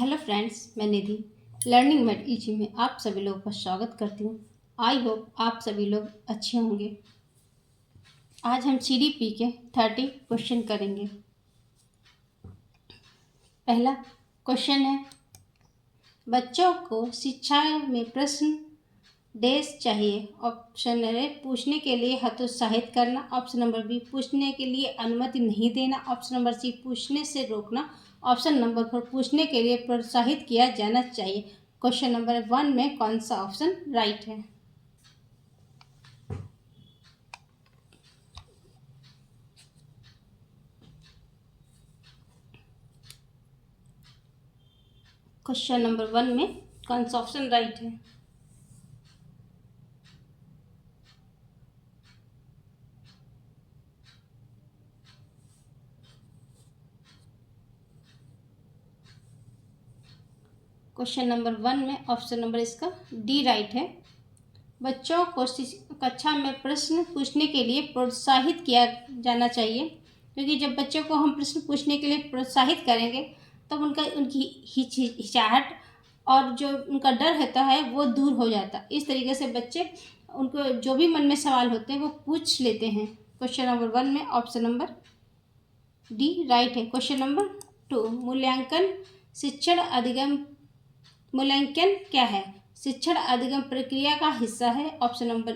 Hello friends, मैं निधि learning made easy में आप सभी लोगों का स्वागत करती हूँ। आई होप आप सभी लोग अच्छे होंगे। आज हम CDP के 30 क्वेश्चन करेंगे। पहला क्वेश्चन है, बच्चों को शिक्षा में प्रश्न डेश चाहिए। ऑप्शन ए पूछने के लिए हतोत्साहित करना, ऑप्शन नंबर बी पूछने के लिए अनुमति नहीं देना, ऑप्शन नंबर सी पूछने से रोकना, ऑप्शन नंबर 4 पूछने के लिए प्रोत्साहित किया जाना चाहिए। क्वेश्चन नंबर 1 में कौन सा ऑप्शन राइट है? क्वेश्चन नंबर 1 में कौन सा ऑप्शन राइट है? क्वेश्चन नंबर 1 में ऑप्शन नंबर इसका डी राइट है। बच्चों को कक्षा में प्रश्न पूछने के लिए प्रोत्साहित किया जाना चाहिए, क्योंकि जब बच्चों को हम प्रश्न पूछने के लिए प्रोत्साहित करेंगे तब उनकी हिचकिचाहट और जो उनका डर होता है वो दूर हो जाता है। इस तरीके से बच्चे उनको जो भी मन में सवाल होते हैं वो पूछ लेते हैं। क्वेश्चन नंबर 1 में ऑप्शन नंबर डी राइट है। क्वेश्चन नंबर 2, मूल्यांकन क्या है? शिक्षण अधिगम प्रक्रिया का हिस्सा है। ऑप्शन नंबर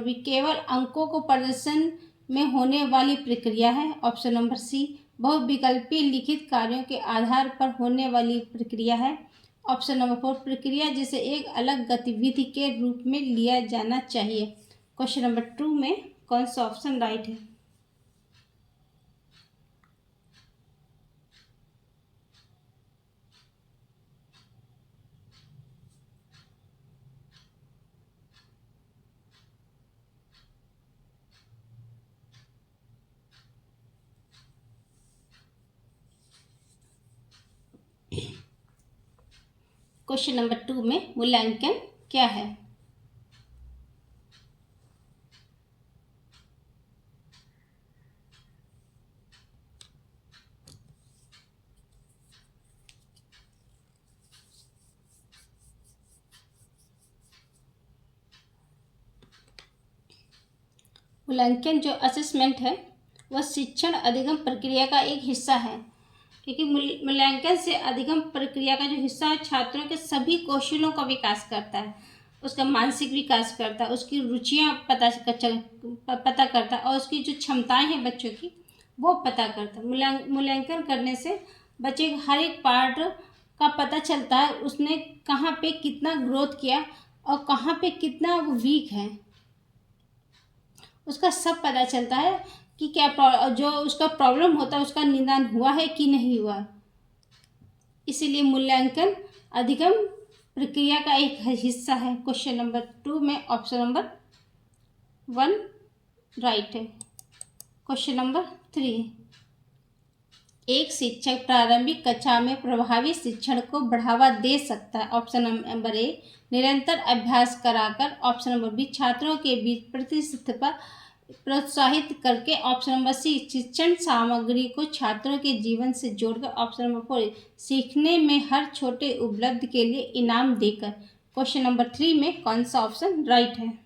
बी केवल अंकों को प्रदर्शन में होने वाली प्रक्रिया है। ऑप्शन नंबर सी बहुविकल्पी लिखित कार्यों के आधार पर होने वाली प्रक्रिया है। ऑप्शन नंबर 4 प्रक्रिया जिसे एक अलग गतिविधि के रूप में लिया जाना चाहिए। क्वेश्चन नंबर 2 में कौन सा ऑप्शन राइट है? क्वेश्चन नंबर 2 में मूल्यांकन क्या है? मूल्यांकन जो असेसमेंट है वह शिक्षण अधिगम प्रक्रिया का एक हिस्सा है, क्योंकि मूल्यांकन से अधिगम प्रक्रिया का जो हिस्सा है छात्रों के सभी कौशलों का विकास करता है, उसका मानसिक विकास करता है, उसकी रुचियाँ पता करता है और उसकी जो क्षमताएं हैं बच्चों की वो पता करता है। मूल्यांकन करने से बच्चे के हर एक पार्ट का पता चलता है, उसने कहाँ पे कितना ग्रोथ किया और कहाँ पे कितना वो वीक है, उसका सब पता चलता है कि क्या जो उसका प्रॉब्लम होता है उसका निदान हुआ है कि नहीं हुआ। इसीलिए मूल्यांकन अधिगम प्रक्रिया का एक हिस्सा है। क्वेश्चन नंबर 2 में ऑप्शन नंबर 1 राइट है। क्वेश्चन नंबर 3, एक शिक्षक प्रारंभिक कक्षा में प्रभावी शिक्षण को बढ़ावा दे सकता है। ऑप्शन नंबर ए निरंतर अभ्यास कराकर, ऑप्शन नंबर बी छात्रों के बीच प्रतिस्पर्धा प्रोत्साहित करके, ऑप्शन नंबर सी शिक्षण सामग्री को छात्रों के जीवन से जोड़कर, ऑप्शन नंबर 4 सीखने में हर छोटे उपलब्धि के लिए इनाम देकर। क्वेश्चन नंबर 3 में कौन सा ऑप्शन राइट है?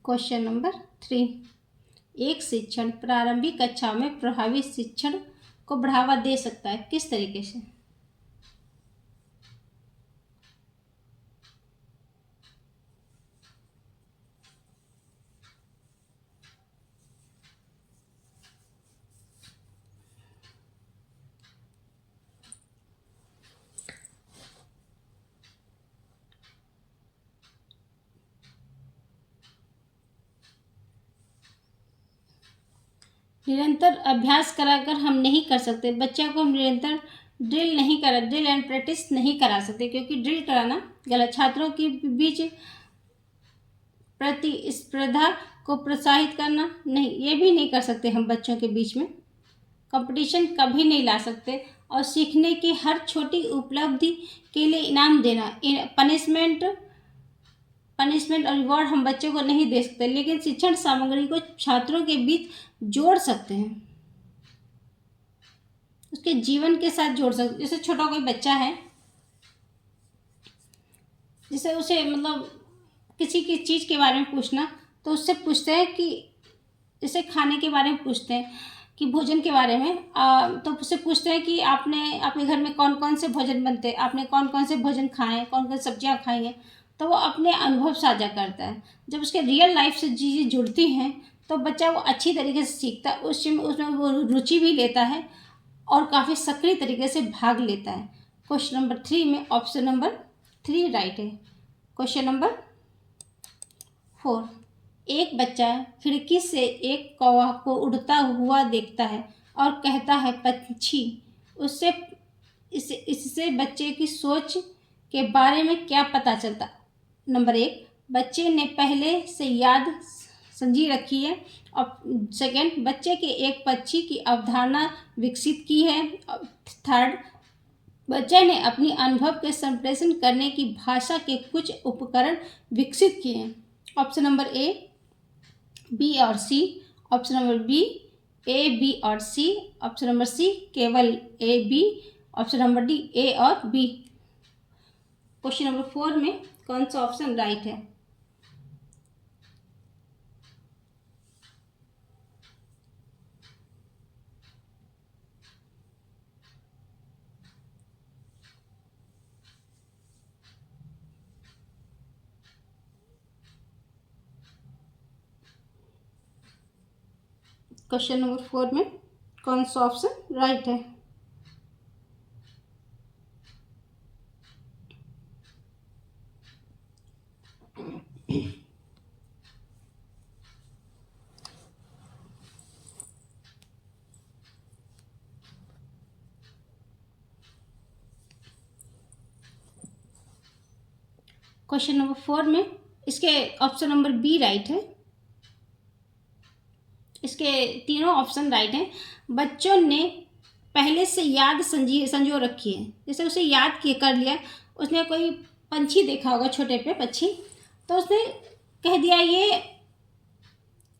क्वेश्चन नंबर 3, एक शिक्षण प्रारंभिक कक्षा में प्रभावी शिक्षण को बढ़ावा दे सकता है, किस तरीके से? निरंतर अभ्यास कराकर हम नहीं कर सकते। बच्चों को हम निरंतर ड्रिल एंड प्रैक्टिस नहीं करा सकते, क्योंकि ड्रिल कराना गलत। छात्रों के बीच प्रतिस्पर्धा को प्रोत्साहित करना नहीं, ये भी नहीं कर सकते हम। बच्चों के बीच में कंपटीशन कभी नहीं ला सकते और सीखने की हर छोटी उपलब्धि के लिए इनाम देना। पनिशमेंट और रिवॉर्ड हम बच्चों को नहीं दे सकते, लेकिन शिक्षण सामग्री को छात्रों के बीच जोड़ सकते हैं, उसके जीवन के साथ जोड़ सकते। जैसे छोटा कोई बच्चा है, जैसे उसे मतलब किसी की चीज़ के बारे में पूछना, तो उससे पूछते हैं कि जैसे खाने के बारे में पूछते हैं कि भोजन के बारे में, तो उससे पूछते हैं कि आपने आपके घर में कौन कौन से भोजन बनते हैं, आपने कौन कौन से भोजन खाए हैं, कौन कौन सब्जियां खाई हैं। तो वो अपने अनुभव साझा करता है। जब उसके रियल लाइफ से चीज़ें जुड़ती हैं तो बच्चा वो अच्छी तरीके से सीखता है, उसमें वो रुचि भी लेता है और काफ़ी सक्रिय तरीके से भाग लेता है। क्वेश्चन नंबर 3 में ऑप्शन नंबर 3 राइट है। क्वेश्चन नंबर 4, एक बच्चा खिड़की से एक कौवा को उड़ता हुआ देखता है और कहता है पक्षी। इससे बच्चे की सोच के बारे में क्या पता चलता? नंबर 1, बच्चे ने पहले से याद समझी रखी है। और सेकंड, बच्चे के एक पक्षी की अवधारणा विकसित की है। थर्ड, बच्चे ने अपनी अनुभव के संप्रेषण करने की भाषा के कुछ उपकरण विकसित किए हैं। ऑप्शन नंबर ए, बी और सी। ऑप्शन नंबर बी, ए, बी और सी। ऑप्शन नंबर सी, केवल ए, बी। ऑप्शन नंबर डी, ए और बी। क्वेश्चन नंबर 4 में कौन सा ऑप्शन राइट है? क्वेश्चन नंबर 4 में कौन सा ऑप्शन राइट है? क्वेश्चन नंबर 4 में इसके ऑप्शन नंबर बी राइट है। इसके तीनों ऑप्शन राइट हैं। बच्चों ने पहले से याद संजो रखी है। जैसे उसे याद कर लिया, उसने कोई पंछी देखा होगा, छोटे पे पक्षी, तो उसने कह दिया ये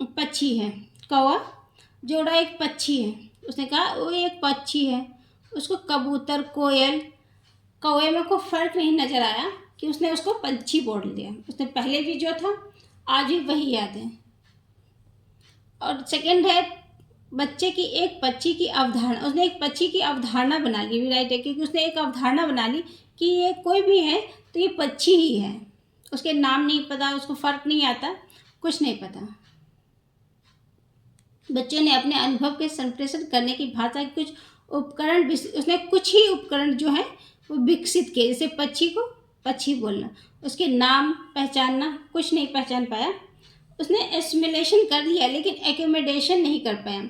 पक्षी है। कौवा जोड़ा एक पक्षी है, उसने कहा वो एक पक्षी है। उसको कबूतर, कोयल, कौवे में कोई फर्क नहीं नजर आया कि उसने उसको पंछी बोल दिया। उसने पहले भी जो था आज भी वही याद है। और सेकंड है, बच्चे की एक पक्षी की अवधारणा, उसने एक पक्षी की अवधारणा बना ली। राइट है, क्योंकि उसने एक अवधारणा बना ली कि ये कोई भी है तो ये पक्षी ही है। उसके नाम नहीं पता, उसको फर्क नहीं आता, कुछ नहीं पता। बच्चे ने अपने अनुभव के संप्रेषण करने की भाषा के कुछ उपकरण, उसने कुछ ही उपकरण जो है वो विकसित किए। जैसे पक्षी को पक्षी बोलना, उसके नाम पहचानना, कुछ नहीं पहचान पाया। उसने एसिमिलेशन कर लिया लेकिन एक्यूमुलेशन नहीं कर पाया।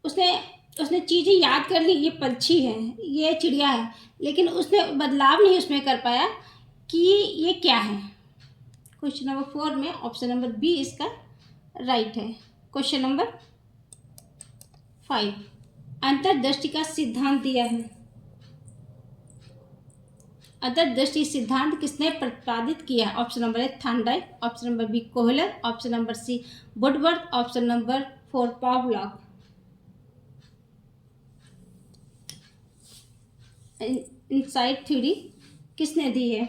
उसने चीज़ें याद कर ली, ये पक्षी है, ये चिड़िया है, लेकिन उसने बदलाव नहीं उसमें कर पाया कि ये क्या है। क्वेश्चन नंबर 4 में ऑप्शन नंबर बी इसका राइट है। क्वेश्चन नंबर 5, अंतर्दृष्टि का सिद्धांत दिया है। अंतर्दृष्टि सिद्धांत किसने प्रतिपादित किया? Option number A, Thorndike. Option number B, Kohler. Option number C, Woodworth. Option number 4, Pavlov. Insight theory किसने दी है?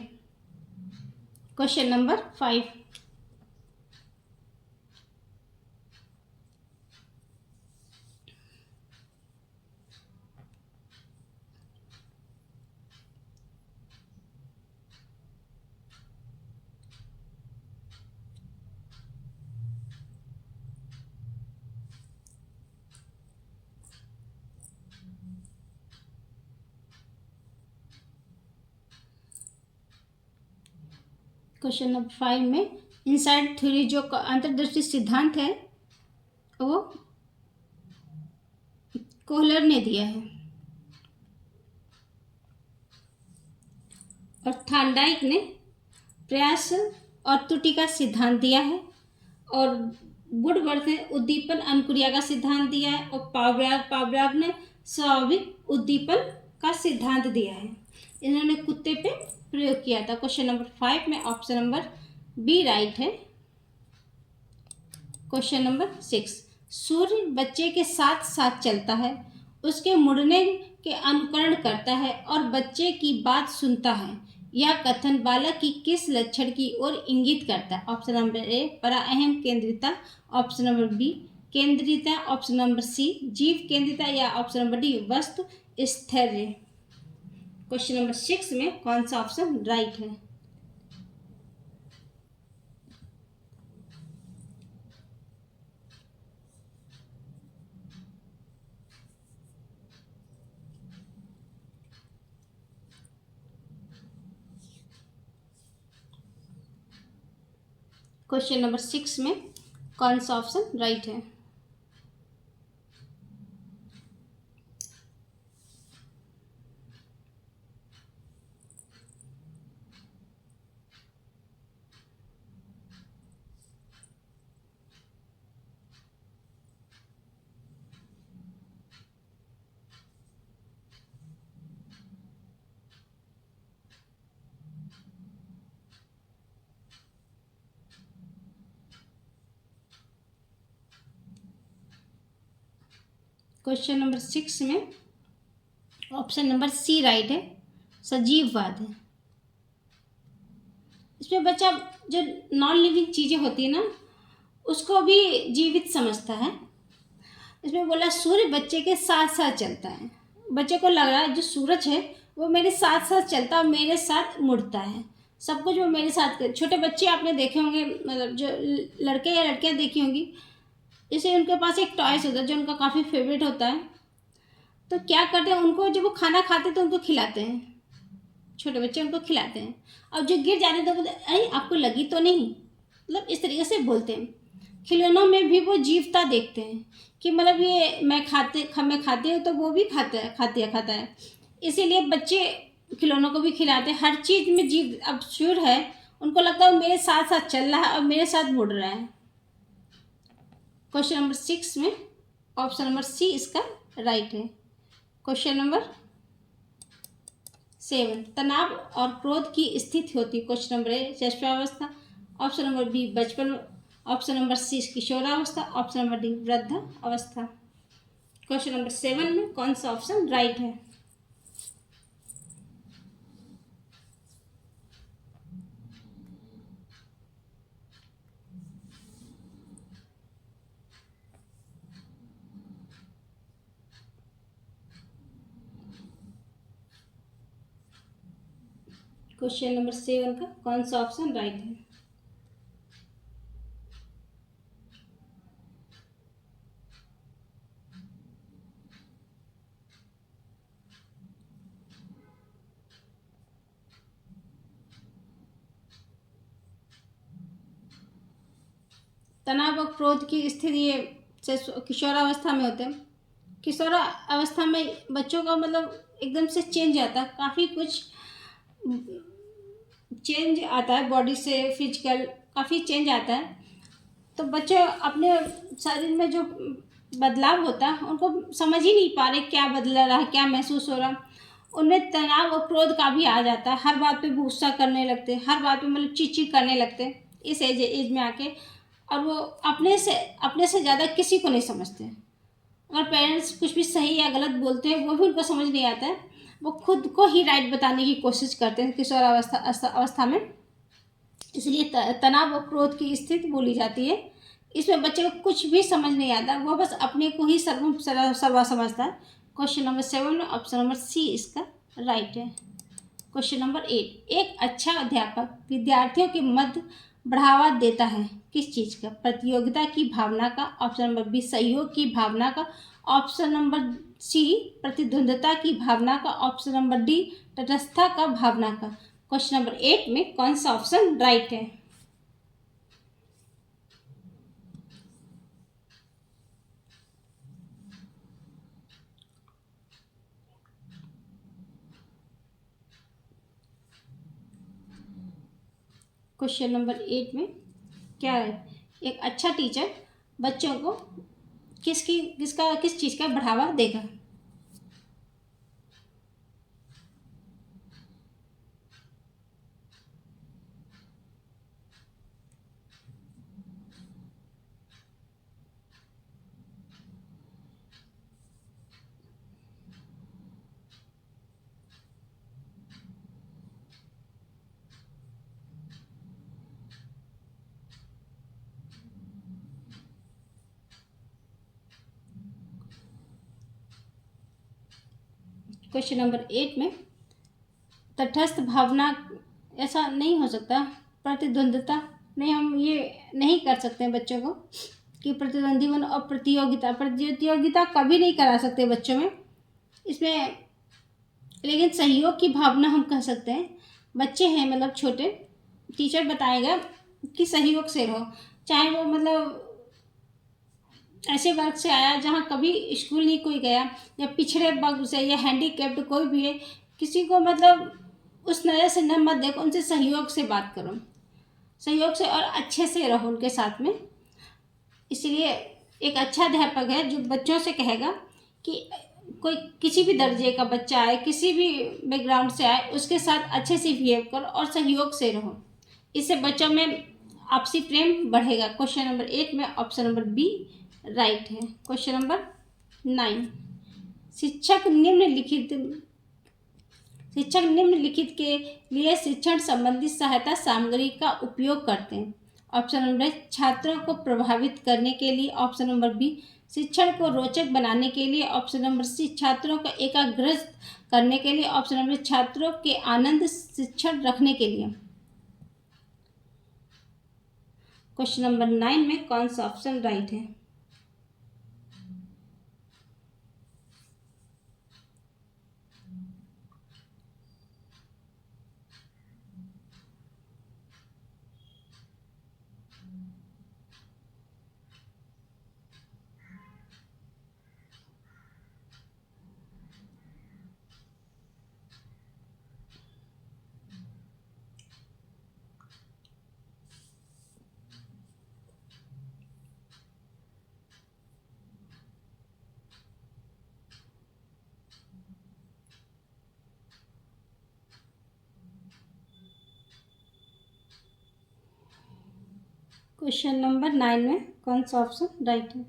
Question number 5। क्वेश्चन नंबर 5 में इनसाइड थ्योरी जो अंतर्दृष्टि सिद्धांत है वो कोहलर ने दिया है और थॉर्नडाइक ने प्रयास और त्रुटि का सिद्धांत दिया है और वुडवर्थ ने उद्दीपन अनुक्रिया का सिद्धांत दिया है और पावलॉक ने स्वाभाविक उद्दीपन का सिद्धांत दिया है? इन्होंने कुत्ते पे प्रयोग किया था। क्वेश्चन नंबर 5 में ऑप्शन नंबर बी राइट है। क्वेश्चन नंबर 6, सूर्य बच्चे के साथ साथ चलता है, उसके मुड़ने के अनुकरण करता है और बच्चे की बात सुनता है। यह कथन बालक की किस लक्षण की ओर इंगित करता है? ऑप्शन नंबर ए पराअहम केंद्रिता, ऑप्शन नंबर बी केंद्रिता, ऑप्शन नंबर सी जीव केंद्रिता या ऑप्शन नंबर डी वस्तु स्थैर्य। क्वेश्चन नंबर 6 में कौन सा ऑप्शन राइट है? क्वेश्चन नंबर 6 में कौन सा ऑप्शन राइट है? क्वेश्चन नंबर 6 में ऑप्शन नंबर सी राइट है, सजीववाद है। इसमें बच्चा जो नॉन लिविंग चीज़ें होती है ना, उसको भी जीवित समझता है। इसमें बोला सूर्य बच्चे के साथ साथ चलता है। बच्चे को लग रहा है जो सूरज है वो मेरे साथ साथ चलता है, मेरे साथ मुड़ता है, सब कुछ वो मेरे साथ कर। छोटे बच्चे आपने देखे होंगे, मतलब जो लड़के या लड़कियां देखी होंगी, जैसे उनके पास एक टॉयस होता है जो उनका काफ़ी फेवरेट होता है, तो क्या करते हैं उनको, जब वो खाना खाते हैं तो उनको खिलाते हैं, छोटे बच्चे उनको खिलाते हैं, और जो गिर जाते हैं तो बोलते अरे आपको लगी तो नहीं, मतलब इस तरीके से बोलते हैं। खिलौनों में भी वो जीवता देखते हैं कि मतलब ये मैं खाती हूँ तो वो भी खाता है। इसीलिए बच्चे खिलौनों को भी खिलाते हैं, हर चीज़ में जीव अब श्योर है, उनको लगता है वो मेरे साथ साथ चल रहा है और मेरे साथ मुड़ रहा है। क्वेश्चन नंबर 6 में ऑप्शन नंबर सी इसका राइट है। क्वेश्चन नंबर 7, तनाव और क्रोध की स्थिति होती है। क्वेश्चन नंबर ए शिशुअवस्था, ऑप्शन नंबर बी बचपन, ऑप्शन नंबर सी किशोरावस्था, ऑप्शन नंबर डी वृद्ध अवस्था। क्वेश्चन नंबर 7 में कौन सा ऑप्शन राइट है? क्वेश्चन नंबर 7 का कौन सा ऑप्शन राइट है? तनाव और क्रोध की स्थिति ये किशोरावस्था में होते हैं। किशोरावस्था में बच्चों का मतलब एकदम से चेंज आता है, काफ़ी कुछ चेंज आता है, बॉडी से फिजिकल काफ़ी चेंज आता है। तो बच्चे अपने शरीर में जो बदलाव होता है उनको समझ ही नहीं पा रहे क्या बदल रहा है, क्या महसूस हो रहा। उनमें तनाव और क्रोध का भी आ जाता है, हर बात पे वो गुस्सा करने लगते हैं, हर बात पे मतलब चिड़चिड़ करने लगते हैं इस एज में आके। और वो अपने से ज़्यादा किसी को नहीं समझते। अगर पेरेंट्स कुछ भी सही या गलत बोलते हैं वो भी उनको समझ नहीं आता है, वो खुद को ही राइट बताने की कोशिश करते हैं अवस्था में। इसलिए तनाव और क्रोध की स्थिति बोली जाती है। इसमें बच्चे को कुछ भी समझ नहीं आता, वो बस अपने को ही सर्वा समझता है। क्वेश्चन नंबर 7 में ऑप्शन नंबर सी इसका राइट है। क्वेश्चन नंबर 8, एक अच्छा अध्यापक विद्यार्थियों के मध्य बढ़ावा देता है किस चीज़ का? प्रतियोगिता की भावना का, ऑप्शन नंबर बी सहयोग की भावना का, ऑप्शन नंबर सी प्रतिद्वंद्विता की भावना का, ऑप्शन नंबर डी तटस्थता का भावना का। क्वेश्चन नंबर 8 में कौन सा ऑप्शन राइट है? क्वेश्चन नंबर 8 में क्या है? एक अच्छा टीचर बच्चों को किस चीज़ का बढ़ावा देगा? क्वेश्चन नंबर 8 में तटस्थ भावना ऐसा नहीं हो सकता, प्रतिद्वंद्विता नहीं, हम ये नहीं कर सकते हैं बच्चों को कि प्रतिद्वंदी बनो, और प्रतियोगिता कभी नहीं करा सकते बच्चों में इसमें। लेकिन सहयोग की भावना हम कह सकते हैं। बच्चे हैं मतलब छोटे, टीचर बताएगा कि सहयोग से रहो, चाहे वो मतलब ऐसे वर्ग से आया जहाँ कभी स्कूल नहीं कोई गया, या पिछड़े वर्ग से, या हैंडीकैप्ड कोई भी है, किसी को मतलब उस नज़र से न मत देखो, उनसे सहयोग से बात करो, सहयोग से और अच्छे से रहो उनके साथ में। इसलिए एक अच्छा अध्यापक है जो बच्चों से कहेगा कि कोई किसी भी दर्जे का बच्चा आए, किसी भी बैकग्राउंड से आए, उसके साथ अच्छे से बिहेव करो और सहयोग से रहो। इससे बच्चों में आपसी प्रेम बढ़ेगा। क्वेश्चन नंबर 8 में ऑप्शन नंबर बी राइट है। क्वेश्चन नंबर 9, शिक्षक निम्नलिखित के लिए शिक्षण संबंधी सहायता सामग्री का उपयोग करते हैं। ऑप्शन नंबर छात्रों को प्रभावित करने के लिए, ऑप्शन नंबर बी शिक्षण को रोचक बनाने के लिए, ऑप्शन नंबर सी छात्रों को एकाग्रस्त करने के लिए, ऑप्शन नंबर छात्रों के आनंद शिक्षण रखने के लिए। क्वेश्चन नंबर 9 में कौन सा ऑप्शन राइट है? क्वेश्चन नंबर 9 में कौन सा ऑप्शन राइट है?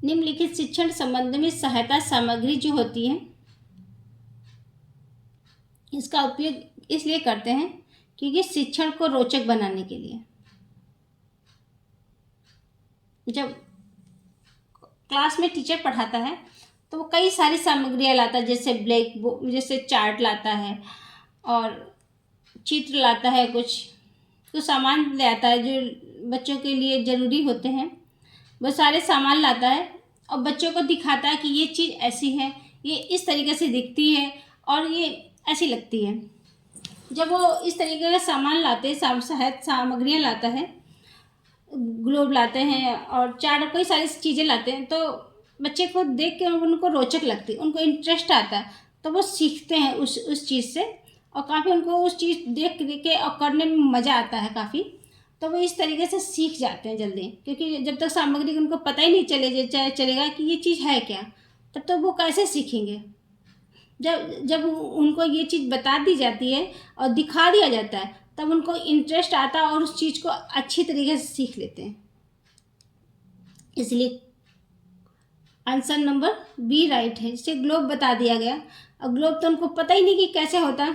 निम्नलिखित शिक्षण संबंध में सहायता सामग्री जो होती है, इसका उपयोग इसलिए करते हैं क्योंकि शिक्षण को रोचक बनाने के लिए। जब क्लास में टीचर पढ़ाता है तो वो कई सारी सामग्रियाँ लाता है, जैसे ब्लैक बोर्ड, जैसे चार्ट लाता है और चित्र लाता है, कुछ सामान ले आता है जो बच्चों के लिए ज़रूरी होते हैं, वो सारे सामान लाता है और बच्चों को दिखाता है कि ये चीज़ ऐसी है, ये इस तरीके से दिखती है और ये ऐसी लगती है। जब वो इस तरीके का सामान लाते हैं, सामग्रियाँ लाता है, ग्लोब लाते हैं और चार्ट, कई सारी चीज़ें लाते हैं, तो बच्चे को देख के उनको रोचक लगती है, उनको इंटरेस्ट आता है, तो वो सीखते हैं उस चीज़ से, और काफ़ी उनको उस चीज़ देख के और करने में मज़ा आता है काफ़ी। तो वो इस तरीके से सीख जाते हैं जल्दी, क्योंकि जब तक सामग्री उनको पता ही नहीं चलेगा कि ये चीज़ है क्या, तब तो वो कैसे सीखेंगे। जब उनको ये चीज़ बता दी जाती है और दिखा दिया जाता है, तब उनको इंटरेस्ट आता है और उस चीज़ को अच्छी तरीके से सीख लेते हैं। इसलिए आंसर नंबर बी राइट है। जिसे ग्लोब बता दिया गया, और ग्लोब तो उनको पता ही नहीं कि कैसे होता,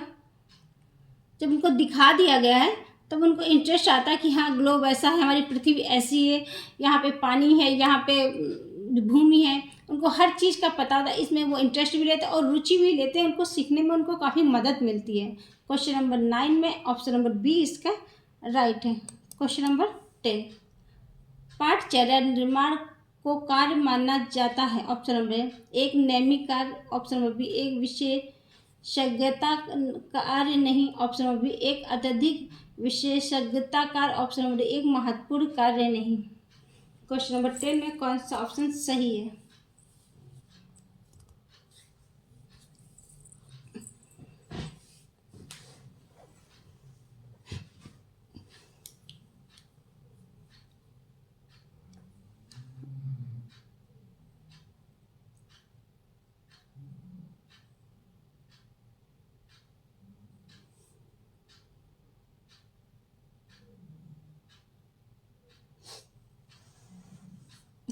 जब उनको दिखा दिया गया है तब उनको इंटरेस्ट आता है कि हाँ ग्लोब ऐसा है, हमारी पृथ्वी ऐसी है, यहाँ पे पानी है, यहाँ पे भूमि है, उनको हर चीज़ का पता होता है। इसमें वो इंटरेस्ट भी लेते हैं और रुचि भी लेते हैं, उनको सीखने में उनको काफ़ी मदद मिलती है। क्वेश्चन नंबर 9 में ऑप्शन नंबर बी इसका राइट है। क्वेश्चन नंबर 10, पाठचर्या निर्माण को कार्य माना जाता है। ऑप्शन नंबर एक नैमिक कार्य, ऑप्शन नंबर बी एक विशेषज्ञता कार्य नहीं, ऑप्शन नंबर बी एक अत्यधिक विशेषज्ञता कार्य, ऑप्शन नंबर एक महत्वपूर्ण कार्य नहीं। क्वेश्चन नंबर 10 में कौन सा ऑप्शन सही है?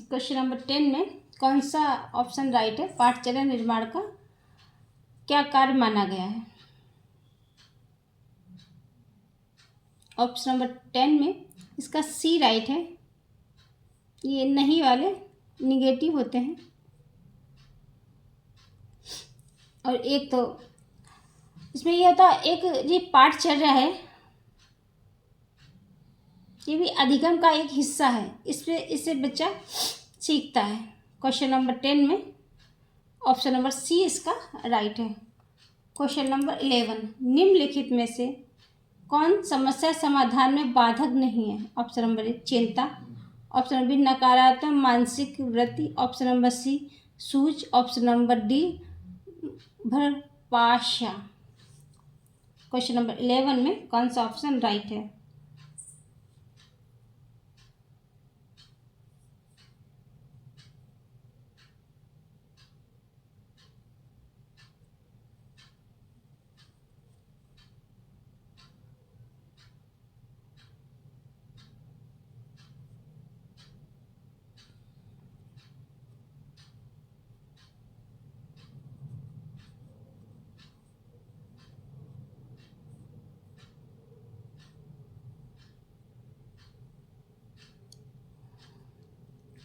क्वेश्चन नंबर 10 में कौन सा ऑप्शन राइट है? पाठचर्या निर्माण का क्या कार्य माना गया है? ऑप्शन नंबर 10 में इसका सी राइट है। ये नहीं वाले निगेटिव होते हैं। और एक तो इसमें ये होता है, एक ये पाठ चल रहा है, ये भी अधिगम का एक हिस्सा है। इससे बच्चा सीखता है। क्वेश्चन नंबर 10 में ऑप्शन नंबर सी इसका राइट है। क्वेश्चन नंबर 11, निम्नलिखित में से कौन समस्या समाधान में बाधक नहीं है? ऑप्शन नंबर ए चिंता, ऑप्शन नंबर बी नकारात्मक मानसिक वृत्ति, ऑप्शन नंबर सी सूझ, ऑप्शन नंबर डी भरपाशा। क्वेश्चन नंबर 11 में कौन सा ऑप्शन राइट है?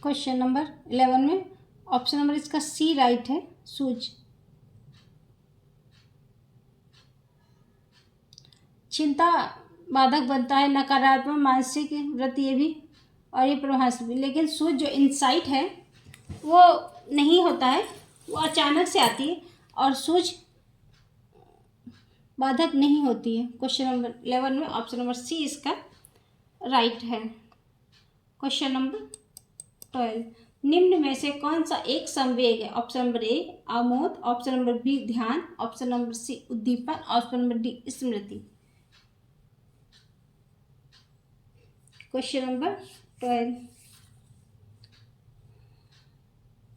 क्वेश्चन नंबर 11 में ऑप्शन नंबर इसका सी राइट है, सूझ। चिंता बाधक बनता है, नकारात्मक मानसिक वृत्ति ये भी, और ये प्रभास भी। लेकिन सूझ जो इंसाइट है वो नहीं होता है, वो अचानक से आती है, और सूझ बाधक नहीं होती है। क्वेश्चन नंबर 11 में ऑप्शन नंबर सी इसका राइट है। क्वेश्चन नंबर 12, निम्न में से कौन सा एक संवेग है? ऑप्शन नंबर ए आमोद, ऑप्शन नंबर बी ध्यान, ऑप्शन नंबर सी उद्दीपन, ऑप्शन नंबर डी स्मृति। क्वेश्चन नंबर 12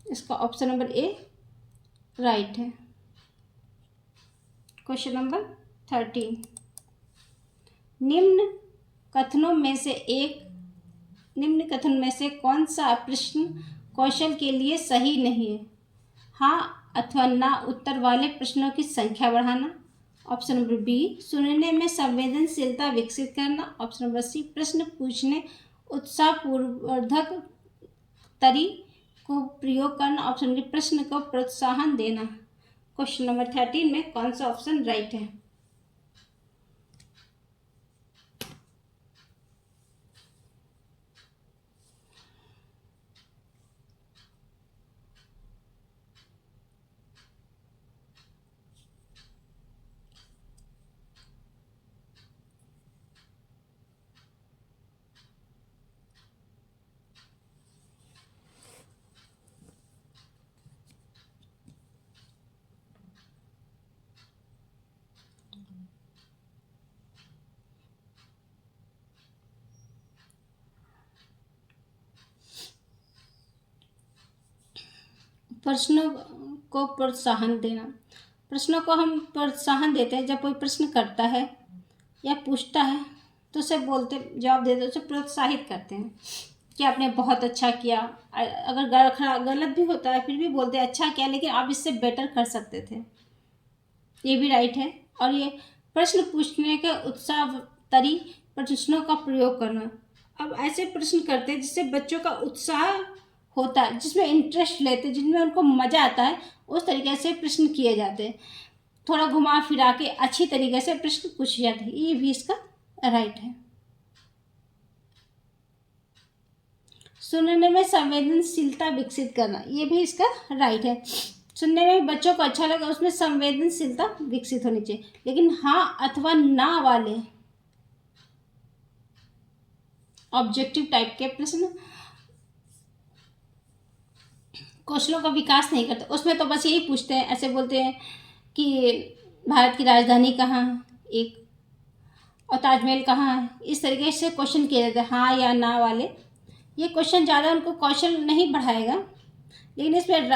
इसका ऑप्शन नंबर ए राइट है। क्वेश्चन नंबर 13, निम्न कथनों में से कौन सा प्रश्न कौशल के लिए सही नहीं है? हाँ अथवा ना उत्तर वाले प्रश्नों की संख्या बढ़ाना, ऑप्शन नंबर बी सुनने में संवेदनशीलता विकसित करना, ऑप्शन नंबर सी प्रश्न पूछने उत्साहपूर्वक तरी को प्रयोग करना, ऑप्शन नंबर प्रश्न को प्रोत्साहन देना। क्वेश्चन नंबर 13 में कौन सा ऑप्शन राइट है? प्रश्नों को प्रोत्साहन देना। प्रश्नों को हम प्रोत्साहन देते हैं जब कोई प्रश्न करता है या पूछता है तो उसे जवाब देते, उसे प्रोत्साहित करते हैं कि आपने बहुत अच्छा किया। अगर गलत भी होता है फिर भी बोलते हैं अच्छा किया, लेकिन आप इससे बेटर कर सकते थे। ये भी राइट है। और ये प्रश्न पूछने के उत्साह तरी प्रश्नों का प्रयोग करना। अब ऐसे प्रश्न करते हैं जिससे बच्चों का उत्साह होता है, जिसमें इंटरेस्ट लेते हैं, जिनमें उनको मज़ा आता है, उस तरीके से प्रश्न किए जाते हैं। थोड़ा घुमा फिरा के अच्छी तरीके से प्रश्न पूछे जाते हैं। ये भी इसका राइट है। सुनने में संवेदनशीलता विकसित करना, ये भी इसका राइट है। सुनने में बच्चों को अच्छा लगा, उसमें संवेदनशीलता विकसित होनी चाहिए। लेकिन हाँ अथवा ना वाले ऑब्जेक्टिव टाइप के प्रश्न कौशलों का विकास नहीं करते। उसमें तो बस यही पूछते हैं, ऐसे बोलते हैं कि भारत की राजधानी कहाँ है एक, और ताजमहल कहाँ है। इस तरीके से क्वेश्चन किए जाते हैं हाँ या ना वाले। ये क्वेश्चन ज़्यादा उनको कौशल नहीं बढ़ाएगा, लेकिन इसमें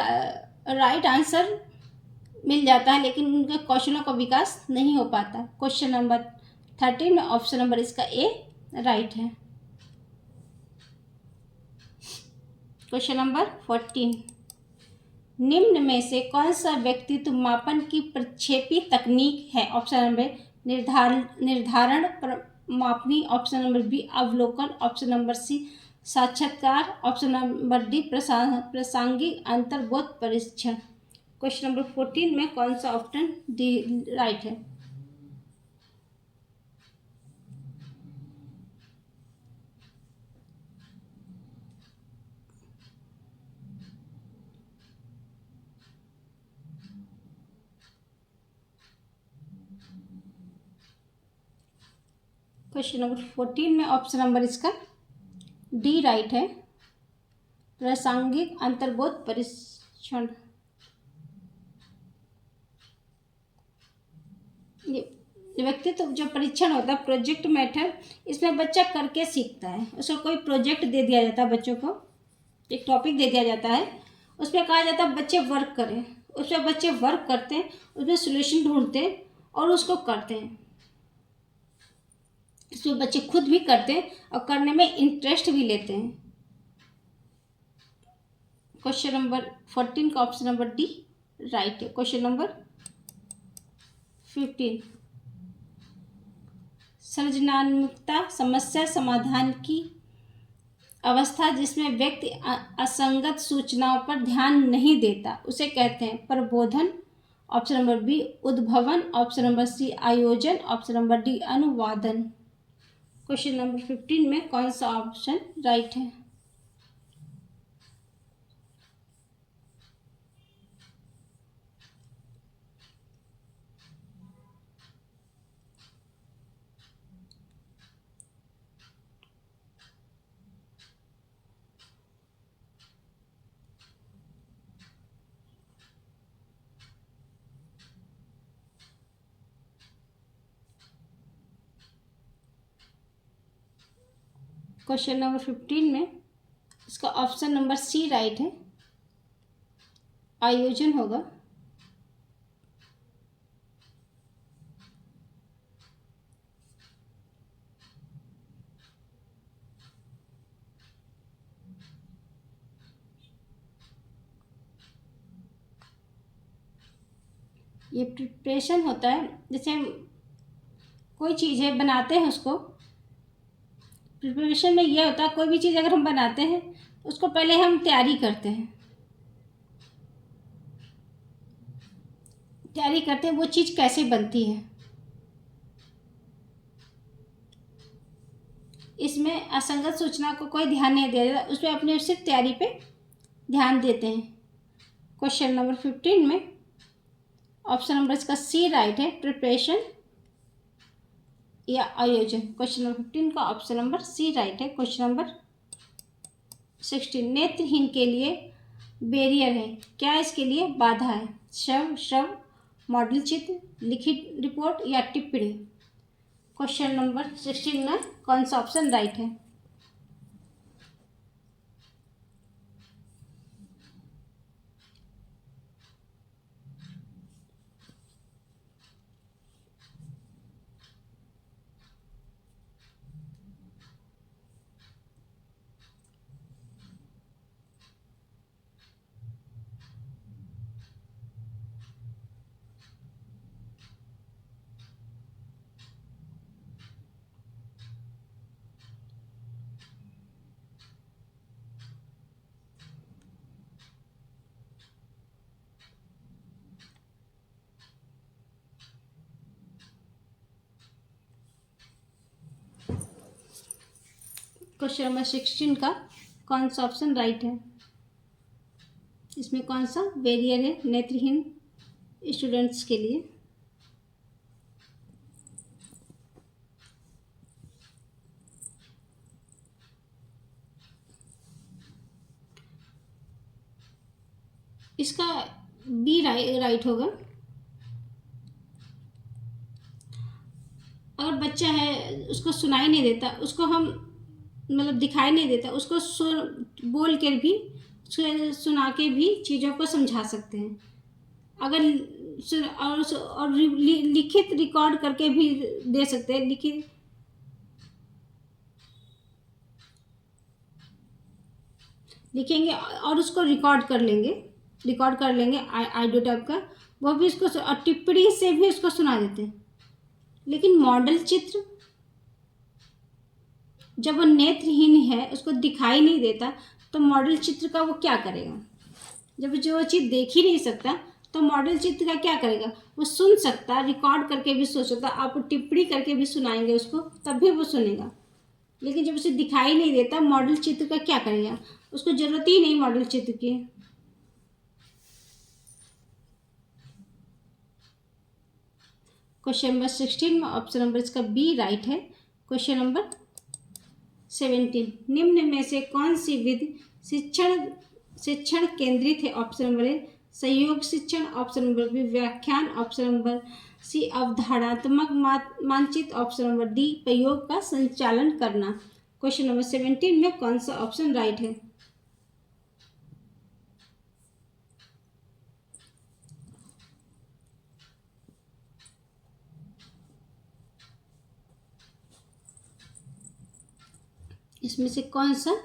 राइट आंसर मिल जाता है, लेकिन उनके कौशलों का विकास नहीं हो पाता। क्वेश्चन नंबर 13 में ऑप्शन नंबर इसका ए राइट है। क्वेश्चन नंबर 14, निम्न में से कौन सा व्यक्तित्व मापन की प्रक्षेपी तकनीक है? ऑप्शन नंबर निर्धारण मापनी, ऑप्शन नंबर बी अवलोकन, ऑप्शन नंबर सी साक्षात्कार, ऑप्शन नंबर डी प्रासंगिक अंतर्बोध परीक्षण। क्वेश्चन नंबर 14 में कौन सा ऑप्शन डी राइट है? क्वेश्चन नंबर 14 में ऑप्शन नंबर इसका डी राइट है, प्रासंगिक अंतर्बोध परीक्षण। ये व्यक्तित्व जो परीक्षण होता है, प्रोजेक्ट मेथड, इसमें बच्चा करके सीखता है। उसको कोई प्रोजेक्ट दे दिया जाता है, बच्चों को एक टॉपिक दे दिया जाता है, उसमें कहा जाता है बच्चे वर्क करें, उसमें बच्चे वर्क करते हैं, उसमें सोल्यूशन ढूंढते हैं और उसको करते हैं। इसमें बच्चे खुद भी करते हैं और करने में इंटरेस्ट भी लेते हैं। क्वेश्चन नंबर 14 का ऑप्शन नंबर डी राइट है। क्वेश्चन नंबर 15, सृजनात्मकता समस्या समाधान की अवस्था जिसमें व्यक्ति असंगत सूचनाओं पर ध्यान नहीं देता उसे कहते हैं प्रबोधन, ऑप्शन नंबर बी उद्भवन, ऑप्शन नंबर सी आयोजन, ऑप्शन नंबर डी अनुवादन। क्वेश्चन नंबर 15 में कौन सा ऑप्शन राइट है? क्वेश्चन नंबर 15 में इसका ऑप्शन नंबर सी राइट है, आयोजन होगा। ये प्रिपरेशन होता है, जैसे हम कोई चीज़ है बनाते हैं, उसको प्रिपरेशन में यह होता है कोई भी चीज़ अगर हम बनाते हैं उसको पहले हम तैयारी करते हैं, वो चीज़ कैसे बनती है। इसमें असंगत सूचना को कोई ध्यान नहीं दिया जाता, उसमें अपने सिर्फ तैयारी पे ध्यान देते हैं। क्वेश्चन नंबर 15 में ऑप्शन नंबर इसका सी राइट है, प्रिपरेशन या आयोजन। क्वेश्चन नंबर 15 का ऑप्शन नंबर सी राइट है। क्वेश्चन नंबर 16, नेत्रहीन के लिए बैरियर है, क्या इसके लिए बाधा है? श्रव, मॉडल चित्र, लिखित रिपोर्ट या टिप्पणी। क्वेश्चन नंबर 16 में कौन सा ऑप्शन राइट है? क्वेश्चन नंबर 16 का कौन सा ऑप्शन राइट है? इसमें कौन सा बैरियर है नेत्रहीन स्टूडेंट्स के लिए? इसका बी राइट होगा। अगर बच्चा है उसको सुनाई नहीं देता, उसको हम मतलब दिखाई नहीं देता, उसको बोल कर भी सुना के भी चीज़ों को समझा सकते हैं। अगर और लिखित रिकॉर्ड करके भी दे सकते हैं, लिखेंगे और उसको रिकॉर्ड कर लेंगे रिकॉर्ड कर लेंगे ऑडियो टाइप का, वो भी उसको और टिप्पणी से भी उसको सुना देते हैं। लेकिन मॉडल चित्र जब वो नेत्रहीन है, उसको दिखाई नहीं देता, तो मॉडल चित्र का वो क्या करेगा? जब जो चीज़ देख ही नहीं सकता तो मॉडल चित्र का क्या करेगा? वो सुन सकता, रिकॉर्ड करके भी सोच सकता, आप टिप्पणी करके भी सुनाएंगे उसको तब भी वो सुनेगा। लेकिन जब उसे दिखाई नहीं देता, मॉडल चित्र का क्या करेगा? उसको जरूरत ही नहीं मॉडल चित्र की। क्वेश्चन नंबर 16 में ऑप्शन नंबर इसका बी राइट है। क्वेश्चन नंबर 17, निम्न में से कौन सी विधि शिक्षण केंद्रित है? ऑप्शन नंबर ए सहयोग शिक्षण, ऑप्शन नंबर बी व्याख्यान, ऑप्शन नंबर सी अवधारणात्मक मानचित्र, ऑप्शन नंबर डी प्रयोग का संचालन करना। क्वेश्चन नंबर 17 में कौन सा ऑप्शन राइट है? इसमें से कौन सा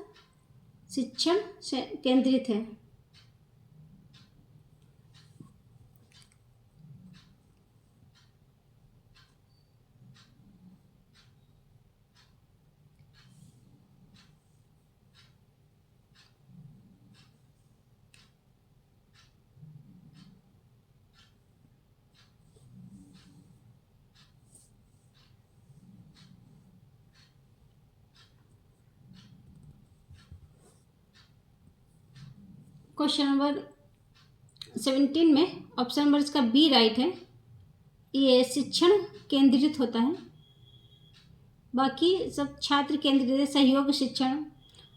शिक्षण से केंद्रित है? क्वेश्चन नंबर 17 में ऑप्शन नंबर इसका बी राइट है। ये शिक्षण केंद्रित होता है, बाकी सब छात्र केंद्रित है। सहयोग शिक्षण,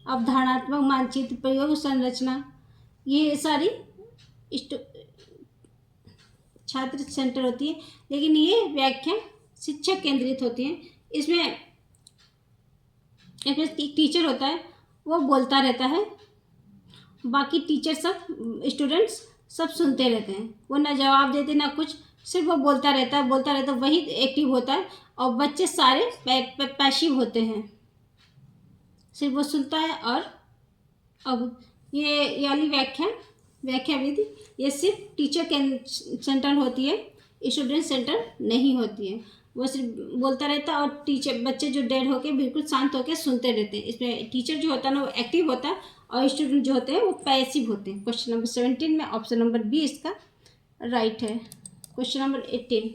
अवधारणात्मक मानचित्र, प्रयोग संरचना, ये सारी छात्र सेंटर होती है। लेकिन ये व्याख्या शिक्षक केंद्रित होती है। इसमें एक टीचर होता है, वो बोलता रहता है, बाकी टीचर सब स्टूडेंट्स सब सुनते रहते हैं। वो ना जवाब देते ना कुछ, सिर्फ वो बोलता रहता है, वही एक्टिव होता है। और बच्चे सारे पैसिव होते हैं, सिर्फ वो सुनता है। और अब ये वाली व्याख्या विधि ये सिर्फ टीचर सेंटर होती है, स्टूडेंट सेंटर नहीं होती है। वो सिर्फ बोलता रहता है और बच्चे जो डेड होके बिल्कुल शांत होकर सुनते रहते हैं। इसमें टीचर जो होता है ना वो एक्टिव होता है और स्टूडेंट जो होते हैं वो पैसिव होते हैं। क्वेश्चन नंबर 17 में ऑप्शन नंबर बी इसका राइट है। क्वेश्चन नंबर 18,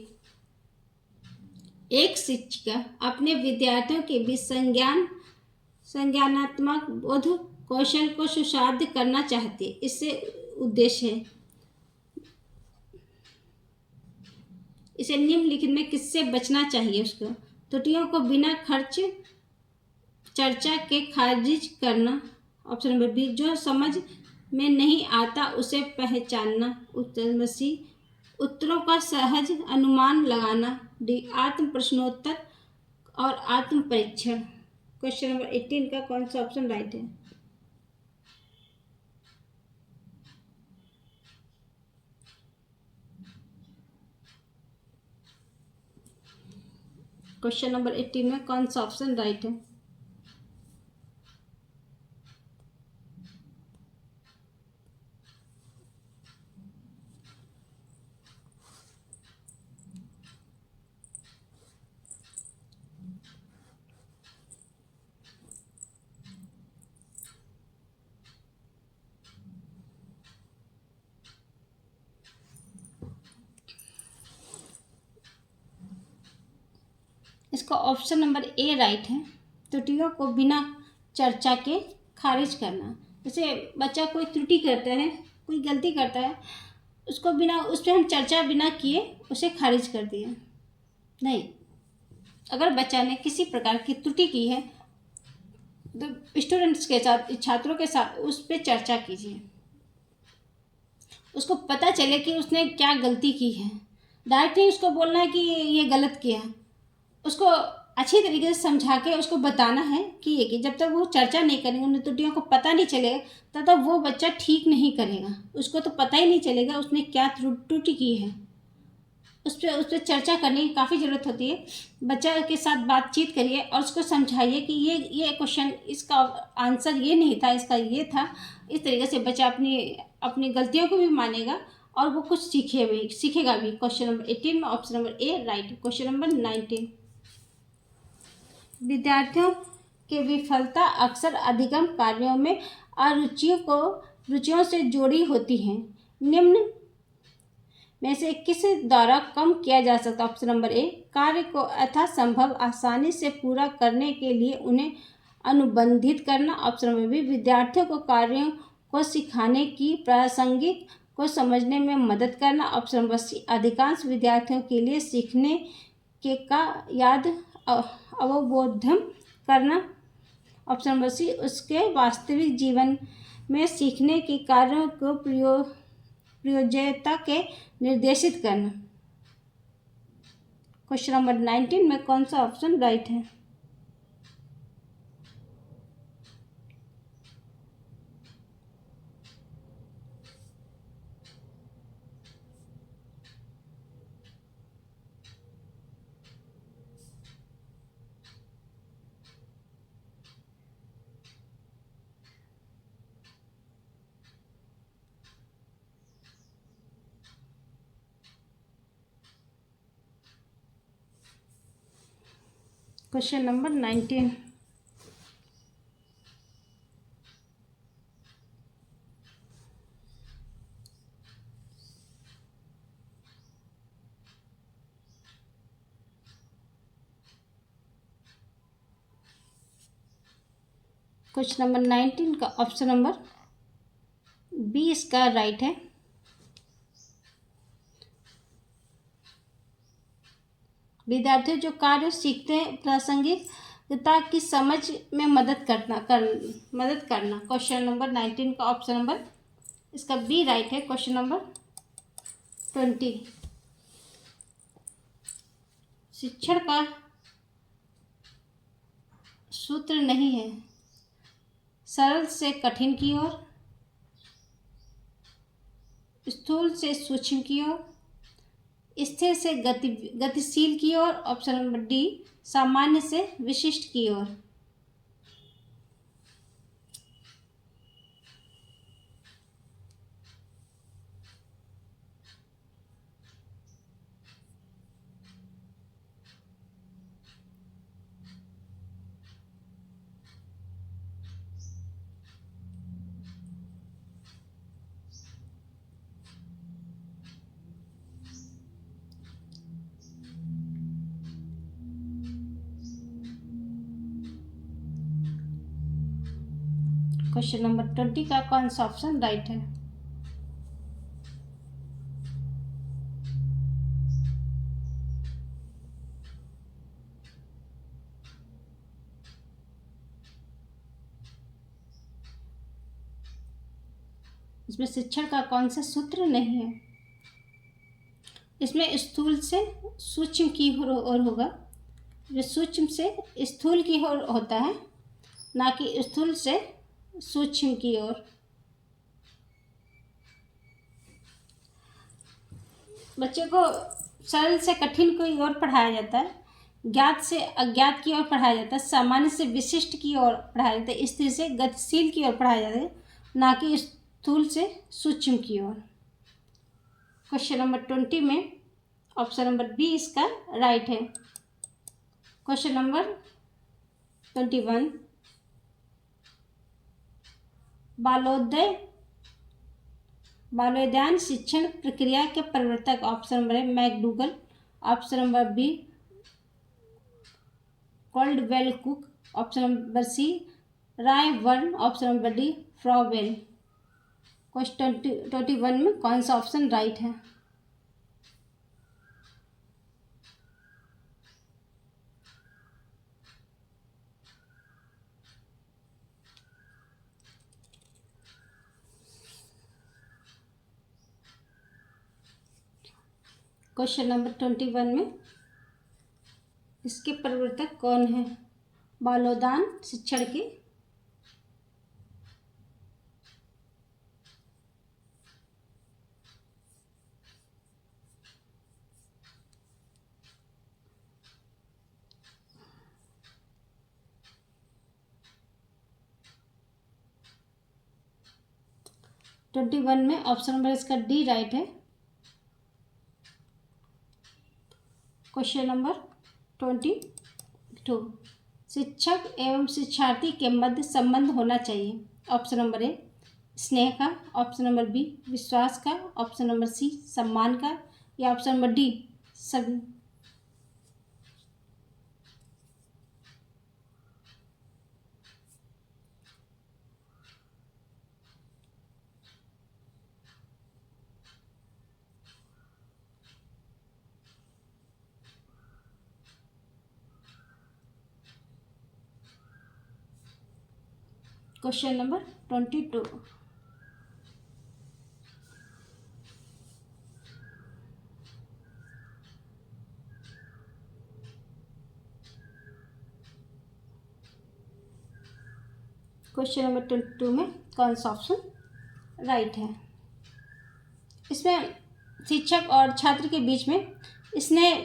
एक शिक्षिका अपने विद्यार्थियों के बीच संज्ञानात्मक बोध कौशल को सुसाध्य करना चाहती है। इससे उद्देश्य है, इसे निम्नलिखित में किससे बचना चाहिए? उसको त्रुटियों को बिना खर्च चर्चा के खारिज करना, ऑप्शन नंबर बी जो समझ में नहीं आता उसे पहचानना, उत्तर नंबर सी उत्तरों का सहज अनुमान लगाना, डी आत्म प्रश्नोत्तर और आत्म परीक्षण। क्वेश्चन नंबर 18 का कौन सा ऑप्शन राइट है? क्वेश्चन नंबर 18 में कौन सा ऑप्शन राइट है? इसका ऑप्शन नंबर ए राइट है। त्रुटियों को बिना चर्चा के खारिज करना। जैसे बच्चा कोई त्रुटि करता है, कोई गलती करता है, उसको बिना उस पर हम चर्चा बिना किए उसे खारिज कर दिया नहीं। अगर बच्चा ने किसी प्रकार की त्रुटि की है तो स्टूडेंट्स के साथ, छात्रों के साथ उस पर चर्चा कीजिए, उसको पता चले कि उसने क्या गलती की है। डायरेक्ट नहीं उसको बोलना है कि ये गलत किया, उसको अच्छी तरीके से समझा के उसको बताना है कि जब तक वो चर्चा नहीं करेंगे, उन त्रुटियों को पता नहीं चलेगा, तब तक वो बच्चा ठीक नहीं करेगा। उसको तो पता ही नहीं चलेगा उसने क्या त्रुटि की है। उस पर चर्चा करने की काफ़ी ज़रूरत होती है। बच्चा के साथ बातचीत करिए और उसको समझाइए कि ये क्वेश्चन, इसका आंसर ये नहीं था, इसका ये था। इस तरीके से बच्चा अपनी अपनी गलतियों को भी मानेगा और वो कुछ सीखेगा भी। क्वेश्चन नंबर 18 में option number A right. Question number 19, विद्यार्थियों की विफलता अक्सर अधिगम कार्यों में रुचियों से जुड़ी होती हैं। निम्न में से किस द्वारा कम किया जा सकता है? ऑप्शन नंबर ए, कार्य को यथासंभव आसानी से पूरा करने के लिए उन्हें अनुबंधित करना। ऑप्शन नंबर बी, विद्यार्थियों को कार्यों को सिखाने की प्रासंगिक को समझने में मदद करना। ऑप्शन नंबर सी, अधिकांश विद्यार्थियों के लिए सीखने के का याद अवबोधन करना। ऑप्शन नंबर सी, उसके वास्तविक जीवन में सीखने के कार्यों को प्रयोज्यता के निर्देशित करना। क्वेश्चन नंबर 19 में कौन सा ऑप्शन राइट है? क्वेश्चन नंबर 19, क्वेश्चन नंबर 19 का ऑप्शन नंबर बी इसका राइट है। विद्यार्थी जो कार्य सीखते हैं प्रासंगिकता की समझ में मदद करना। क्वेश्चन नंबर 19 का ऑप्शन नंबर इसका बी राइट है। क्वेश्चन नंबर 20, शिक्षण का सूत्र नहीं है सरल से कठिन की ओर, स्थूल से सूक्ष्म की ओर, स्थिर से गतिशील की ओर। ऑप्शन नंबर डी, सामान्य से विशिष्ट की ओर। क्वेश्चन नंबर 20 का कौन सा ऑप्शन राइट है? इसमें शिक्षण का कौन सा सूत्र नहीं है? इसमें स्थूल से सूक्ष्म की ओर होगा। जो सूक्ष्म से स्थूल की ओर होता है, ना कि स्थूल से सूक्ष्म की ओर। बच्चे को सरल से कठिन की ओर पढ़ाया जाता है, ज्ञात से अज्ञात की ओर पढ़ाया जाता है, सामान्य से विशिष्ट की ओर पढ़ाया जाता है, स्थिर से गतिशील की ओर पढ़ाया जाता है, ना कि स्थूल से सूक्ष्म की ओर। क्वेश्चन नंबर 20 में ऑप्शन नंबर बी इसका राइट है। क्वेश्चन नंबर 21, बालोद्यान शिक्षण प्रक्रिया के प्रवर्तक। Option number A, McDougall. Option number B, Caldwell Cook. Option number C, राय वर्न। Option number D, Froebel. Question 21 में कौन सा ऑप्शन राइट है? क्वेश्चन नंबर 21 में इसके प्रवर्तक कौन है बालोदान शिक्षण के? 21 में ऑप्शन नंबर इसका डी राइट है। क्वेश्चन नंबर 22, शिक्षक एवं शिक्षार्थी के मध्य संबंध होना चाहिए। ऑप्शन नंबर ए स्नेह का, ऑप्शन नंबर बी विश्वास का, ऑप्शन नंबर सी सम्मान का, या ऑप्शन नंबर डी सभी। क्वेश्चन नंबर 22, क्वेश्चन नंबर 22 में कौन सा ऑप्शन राइट है। इसमें शिक्षक और छात्र के बीच में स्नेह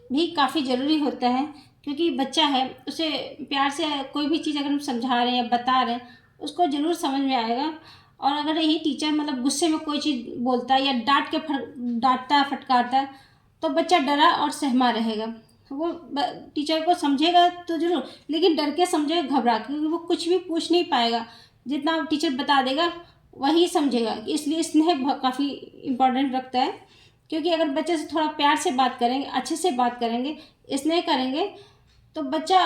भी काफ़ी ज़रूरी होता है, क्योंकि बच्चा है उसे प्यार से कोई भी चीज़ अगर हम समझा रहे हैं या बता रहे हैं उसको ज़रूर समझ में आएगा। और अगर यही टीचर मतलब गुस्से में कोई चीज़ बोलता है या डांटता फटकारता है तो बच्चा डरा और सहमा रहेगा। वो टीचर को समझेगा तो जरूर, लेकिन डर के समझेगा, घबरा के, क्योंकि वो कुछ भी पूछ नहीं पाएगा। जितना टीचर बता देगा वही समझेगा। इसलिए स्नेह काफ़ी इम्पोर्टेंट रखता है, क्योंकि अगर बच्चे से थोड़ा प्यार से बात करेंगे, अच्छे से बात करेंगे, स्नेह करेंगे, तो बच्चा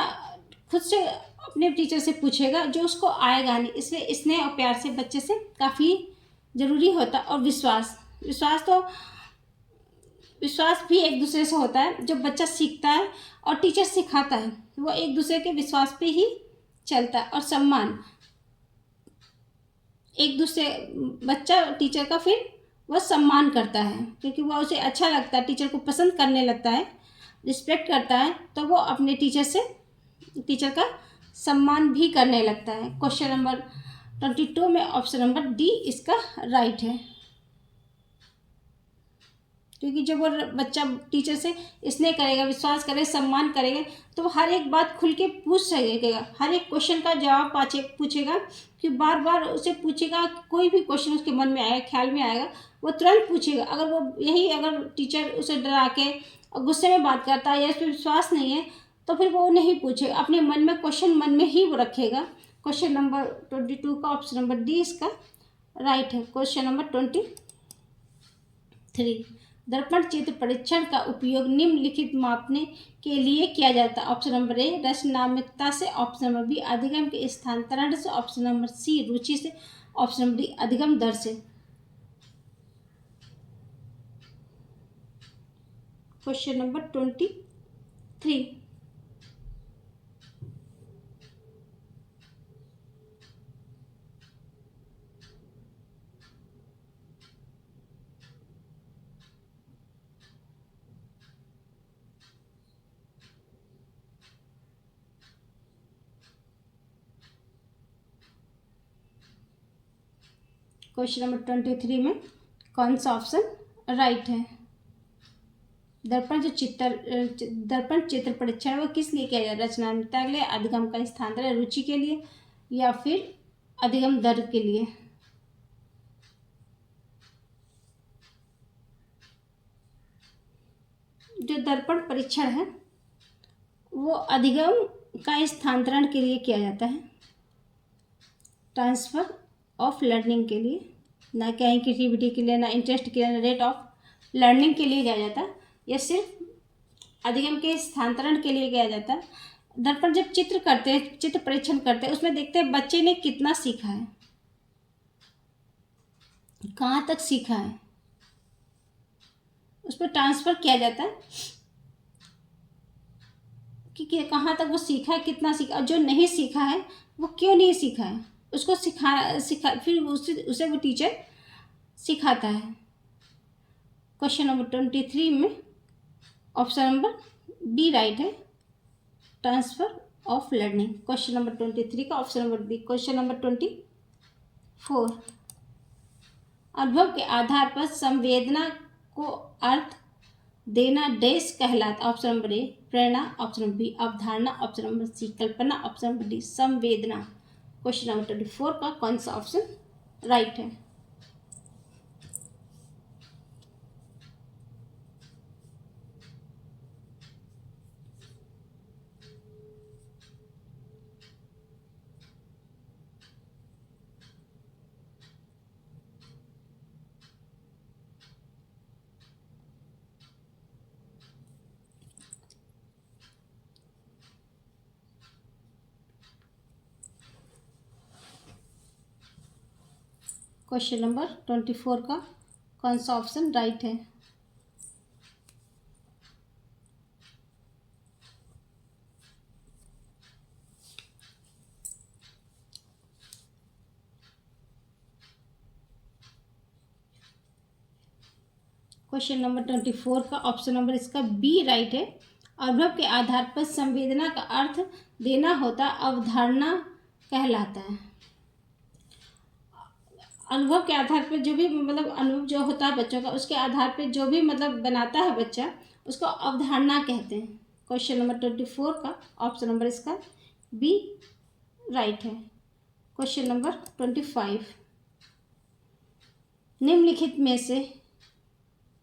खुद से अपने टीचर से पूछेगा, जो उसको आएगा नहीं। इसलिए स्नेह और प्यार से बच्चे से काफ़ी ज़रूरी होता है। और विश्वास भी एक दूसरे से होता है। जब बच्चा सीखता है और टीचर सिखाता है, वो एक दूसरे के विश्वास पे ही चलता है। और सम्मान, एक दूसरे बच्चा टीचर का फिर वह सम्मान करता है, क्योंकि वह उसे अच्छा लगता है, टीचर को पसंद करने लगता है, रिस्पेक्ट करता है, तो वो अपने टीचर का सम्मान भी करने लगता है। क्वेश्चन नंबर 22 में ऑप्शन नंबर डी इसका राइट है, क्योंकि जब वो बच्चा टीचर से स्नेह करेगा, विश्वास करेगा, सम्मान करेगा, तो वो हर एक बात खुल के पूछ सकेगा, हर एक क्वेश्चन का जवाब पूछेगा, कि बार बार उसे पूछेगा। कोई भी क्वेश्चन उसके मन में आएगा, ख्याल में आएगा, वो तुरंत पूछेगा। अगर टीचर उसे डरा के और गुस्से में बात करता है या उस पर विश्वास नहीं है, तो फिर वो नहीं पूछेगा, अपने मन में क्वेश्चन मन में ही वो रखेगा। क्वेश्चन नंबर 22 का ऑप्शन नंबर डी इसका राइट है। क्वेश्चन नंबर 23, दर्पण चित्र परीक्षण का उपयोग निम्नलिखित मापने के लिए किया जाता है। ऑप्शन नंबर ए रचनात्मकता से, ऑप्शन नंबर बी अधिगम के स्थानांतरण से, ऑप्शन नंबर सी रुचि से, ऑप्शन नंबर डी अधिगम दर से। क्वेश्चन नंबर 23, क्वेश्चन नंबर 23 में कौन सा ऑप्शन राइट है। दर्पण चित्र परीक्षण वो किस लिए किया जाए? रचनात्मकता के लिए, अधिगम का स्थानांतरण, रुचि के लिए, या फिर अधिगम दर के लिए। जो दर्पण परीक्षण है वो अधिगम का स्थानांतरण के लिए किया जाता है, ट्रांसफर ऑफ लर्निंग के लिए, ना कहीं क्रिएटिविटी के लिए, ना इंटरेस्ट के लिए, ना रेट ऑफ लर्निंग के लिए किया जाता है, या सिर्फ अधिगम के स्थानांतरण के लिए किया जाता है। दर्पण जब चित्र परीक्षण करते हैं, उसमें देखते हैं बच्चे ने कितना सीखा है, कहाँ तक सीखा है, उस पर ट्रांसफर किया जाता है कि कहाँ तक वो सीखा है, कितना सीखा, और जो नहीं सीखा है वो क्यों नहीं सीखा है, उसको सिखा फिर उसे वो टीचर सिखाता है। क्वेश्चन नंबर 23 में ऑप्शन नंबर बी राइट है, transfer of learning. Question number 23 का option number B. Question number 24, अनुभव के आधार पर संवेदना को अर्थ देना डैश कहलाता। ऑप्शन नंबर ए प्रेरणा, ऑप्शन नंबर बी अवधारणा, ऑप्शन नंबर सी कल्पना, ऑप्शन नंबर डी संवेदना। क्वेश्चन नंबर 24 का कौन सा ऑप्शन राइट है? क्वेश्चन नंबर 24 का कौन सा ऑप्शन राइट है? क्वेश्चन नंबर 24 का ऑप्शन नंबर इसका बी राइट है। अनुभव के आधार पर संवेदना का अर्थ देना होता अवधारणा कहलाता है। अनुभव के आधार पर जो भी मतलब अनुभव जो होता है बच्चों का, उसके आधार पर जो भी मतलब बनाता है बच्चा, उसको अवधारणा कहते हैं। क्वेश्चन नंबर 24 का ऑप्शन नंबर इसका बी राइट है। क्वेश्चन नंबर 25, निम्नलिखित में से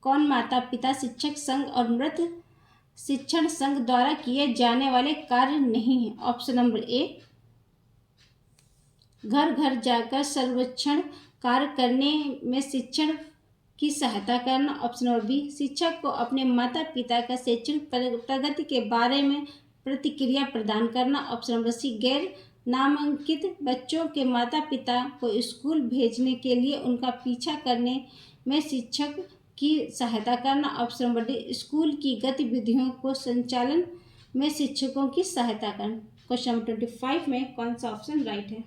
कौन माता पिता शिक्षक संघ और मृत शिक्षण संघ द्वारा किए जाने वाले कार्य नहीं है? ऑप्शन नंबर ए, घर घर जाकर सर्वेक्षण कार्य करने में शिक्षण की सहायता करना। ऑप्शन नंबर बी, शिक्षक को अपने माता पिता का शैक्षणिक प्रगति के बारे में प्रतिक्रिया प्रदान करना। ऑप्शन नंबर सी, गैर नामांकित बच्चों के माता पिता को स्कूल भेजने के लिए उनका पीछा करने में शिक्षक की सहायता करना। ऑप्शन नंबर डी, स्कूल की गतिविधियों को संचालन में शिक्षकों की सहायता करना। क्वेश्चन नंबर 25 में कौन सा ऑप्शन राइट है?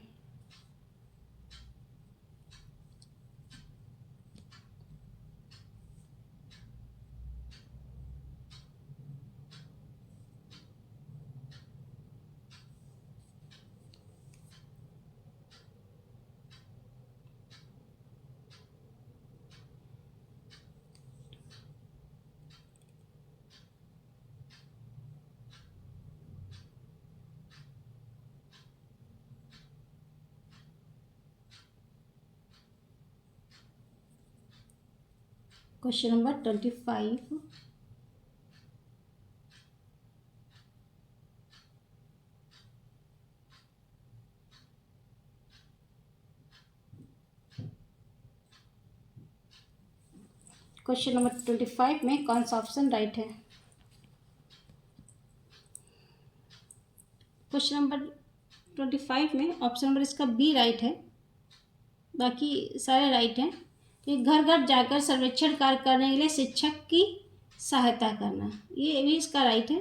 क्वेश्चन नंबर 25, क्वेश्चन नंबर 25 में कौन सा ऑप्शन राइट है? क्वेश्चन नंबर 25 में ऑप्शन नंबर इसका बी राइट है, बाकी सारे राइट हैं। कि घर घर जाकर सर्वेक्षण कार्य करने के लिए शिक्षक की सहायता करना, ये भी इसका राइट है।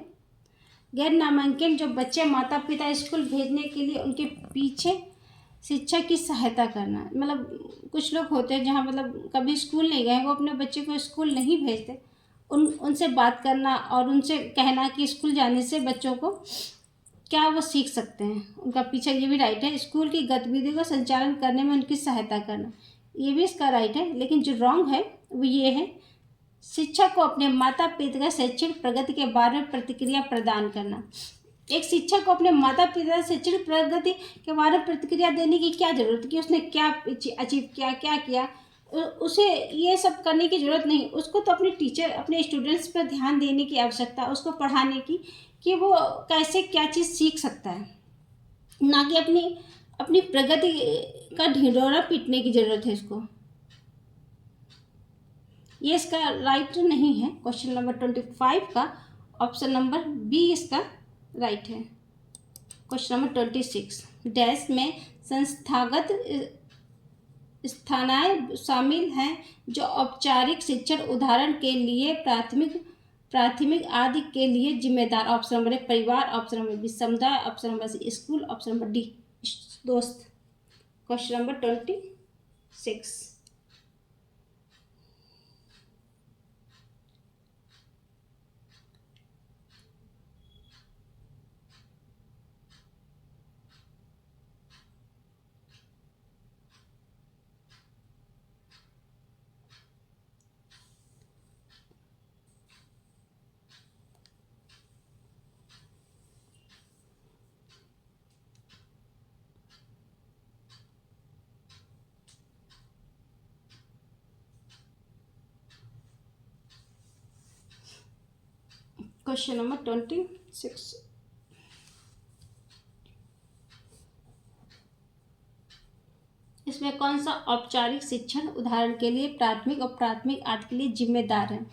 गैर नामांकित जो बच्चे माता पिता स्कूल भेजने के लिए उनके पीछे शिक्षक की सहायता करना, मतलब कुछ लोग होते हैं जहाँ मतलब कभी स्कूल नहीं गए, वो अपने बच्चे को स्कूल नहीं भेजते, उनसे बात करना और उनसे कहना कि स्कूल जाने से बच्चों को क्या वो सीख सकते हैं, उनका पीछा, ये भी राइट है। स्कूल की गतिविधि को संचालन करने में उनकी सहायता करना, ये भी इसका राइट है। लेकिन जो रॉन्ग है वो ये है, शिक्षक को अपने माता पिता का शैक्षणिक प्रगति के बारे में प्रतिक्रिया प्रदान करना। एक शिक्षक को अपने माता पिता शैक्षणिक प्रगति के बारे में प्रतिक्रिया देने की क्या जरूरत है कि उसने क्या अचीव किया, क्या किया, उसे ये सब करने की जरूरत नहीं। उसको तो अपने टीचर, अपने स्टूडेंट्स पर ध्यान देने की आवश्यकता है, उसको पढ़ाने की कि वो कैसे क्या चीज़ सीख सकता है, ना कि अपनी अपनी प्रगति का ढिंढोरा पीटने की जरूरत है इसको। ये इसका राइट नहीं है। क्वेश्चन नंबर 25 का ऑप्शन नंबर बी इसका राइट है। क्वेश्चन नंबर 26, डैश में संस्थागत स्थानाएं शामिल हैं जो औपचारिक शिक्षण उदाहरण के लिए प्राथमिक आदि के लिए जिम्मेदार। ऑप्शन नंबर ए, परिवार। ऑप्शन नंबर बी, समुदाय। Option number C, school. Option number D, दोस्त। क्वेश्चन नंबर 26, क्वेश्चन नंबर 26, इसमें कौन सा औपचारिक शिक्षण उदाहरण के लिए प्राथमिक और प्राथमिक आदि के लिए जिम्मेदार है?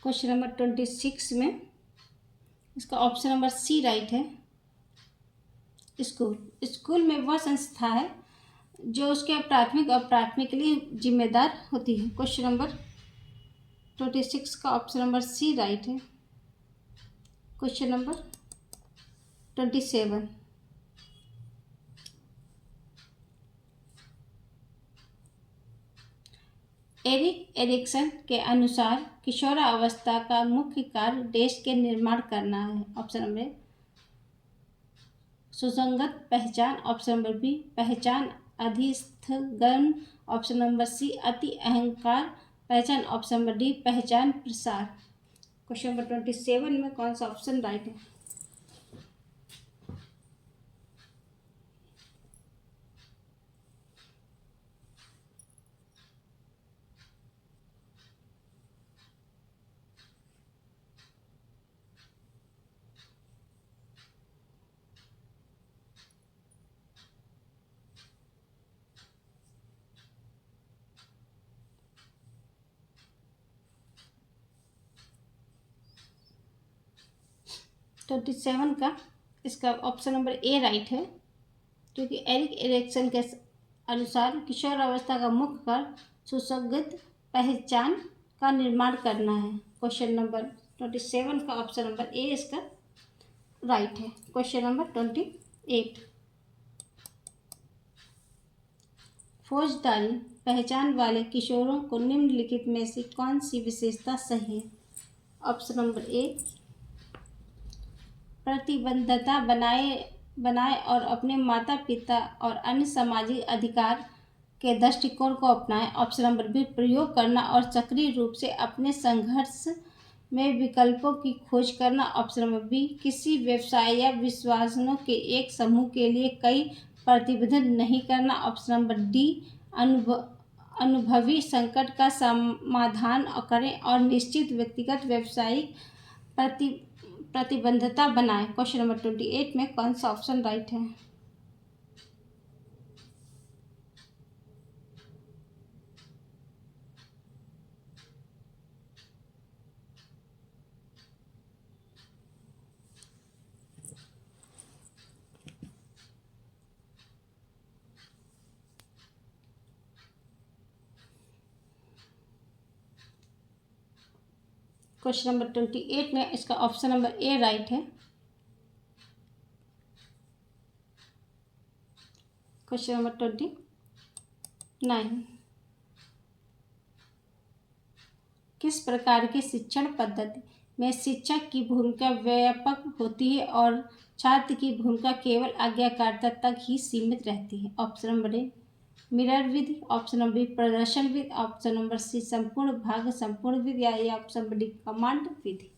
क्वेश्चन नंबर 26 में इसका ऑप्शन नंबर सी राइट है। स्कूल, स्कूल में वह संस्था है जो उसके प्राथमिक और अप्राथमिक के लिए जिम्मेदार होती है। क्वेश्चन नंबर 26 का ऑप्शन नंबर सी राइट है। क्वेश्चन नंबर 27, एरिक एरिक्सन के अनुसार किशोरावस्था का मुख्य कार्य देश के निर्माण करना है। ऑप्शन नंबर सुसंगत पहचान, ऑप्शन नंबर बी पहचान अधिस्थगन, ऑप्शन नंबर सी अति अहंकार पहचान, ऑप्शन नंबर डी पहचान प्रसार। क्वेश्चन नंबर 27 में कौन सा ऑप्शन राइट है? तो 27 का इसका ऑप्शन नंबर ए राइट है, क्योंकि एरिक एरिक्सन के अनुसार किशोर अवस्था का मुख्य कार्य सुसंगत पहचान का निर्माण करना है। क्वेश्चन नंबर 27 का ऑप्शन नंबर ए इसका राइट है। क्वेश्चन नंबर 28, फौजदारी पहचान वाले किशोरों को निम्नलिखित में से कौन सी विशेषता सही है? ऑप्शन नंबर ए प्रतिबद्धता बनाए और अपने माता पिता और अन्य सामाजिक अधिकार के दृष्टिकोण को अपनाएं, ऑप्शन नंबर बी प्रयोग करना और सक्रिय रूप से अपने संघर्ष में विकल्पों की खोज करना, ऑप्शन नंबर बी किसी व्यवसाय या विश्वासों के एक समूह के लिए कई प्रतिबद्ध नहीं करना, ऑप्शन नंबर डी अनुभवी संकट का समाधान करें और निश्चित व्यक्तिगत व्यावसायिक प्रतिबद्धता बनाएं। क्वेश्चन नंबर 28 में कौन सा ऑप्शन राइट है? क्वेश्चन नंबर 28 में इसका ऑप्शन नंबर ए राइट है। क्वेश्चन नंबर 29, किस प्रकार की शिक्षण पद्धति में शिक्षक की भूमिका व्यापक होती है और छात्र की भूमिका केवल आज्ञाकारिता तक ही सीमित रहती है? ऑप्शन नंबर ए मिरर विधि, ऑप्शन नंबर बी प्रदर्शन विधि, ऑप्शन नंबर सी संपूर्ण भाग संपूर्ण विधि, या ऑप्शन नंबर डी कमांड विधि।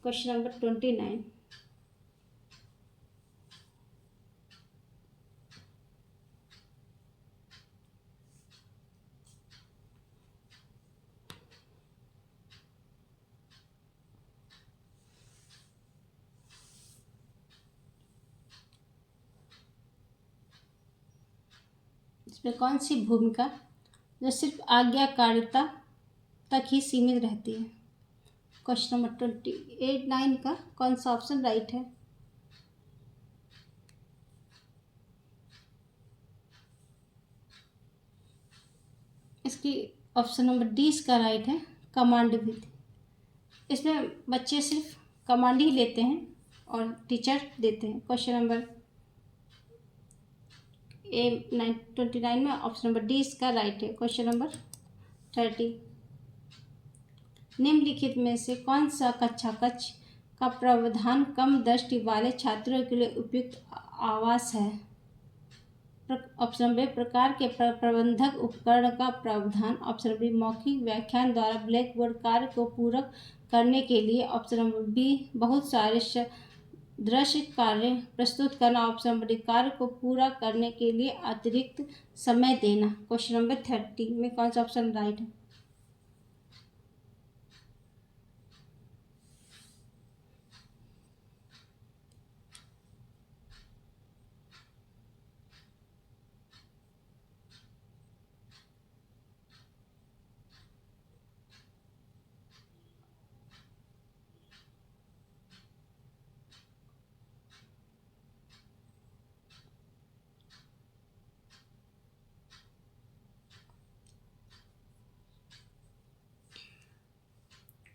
क्वेश्चन नंबर 29, इसमें कौन सी भूमिका जो सिर्फ आज्ञाकारिता तक ही सीमित रहती है? क्वेश्चन नंबर 29 का कौन सा ऑप्शन राइट है? इसकी ऑप्शन नंबर डी इसका राइट है, कमांड विधि। इसमें बच्चे सिर्फ कमांड ही लेते हैं और टीचर देते हैं। क्वेश्चन नंबर 29 में ऑप्शन नंबर डी इसका राइट है। क्वेश्चन नंबर 30, निम्नलिखित में से कौन सा कक्षा कक्ष का प्रावधान कम दृष्टि वाले छात्रों के लिए उपयुक्त आवास है? ऑप्शन नंबर प्रकार के प्रबंधक उपकरण का प्रावधान, ऑप्शन बी मौखिक व्याख्यान द्वारा ब्लैक बोर्ड कार्य को पूरक करने के लिए, ऑप्शन नंबर बी बहुत सारे दृश्य कार्य प्रस्तुत करना, ऑप्शन नंबर डी कार्य को पूरा करने के लिए अतिरिक्त समय देना। क्वेश्चन नंबर 30 में कौन सा ऑप्शन राइट है?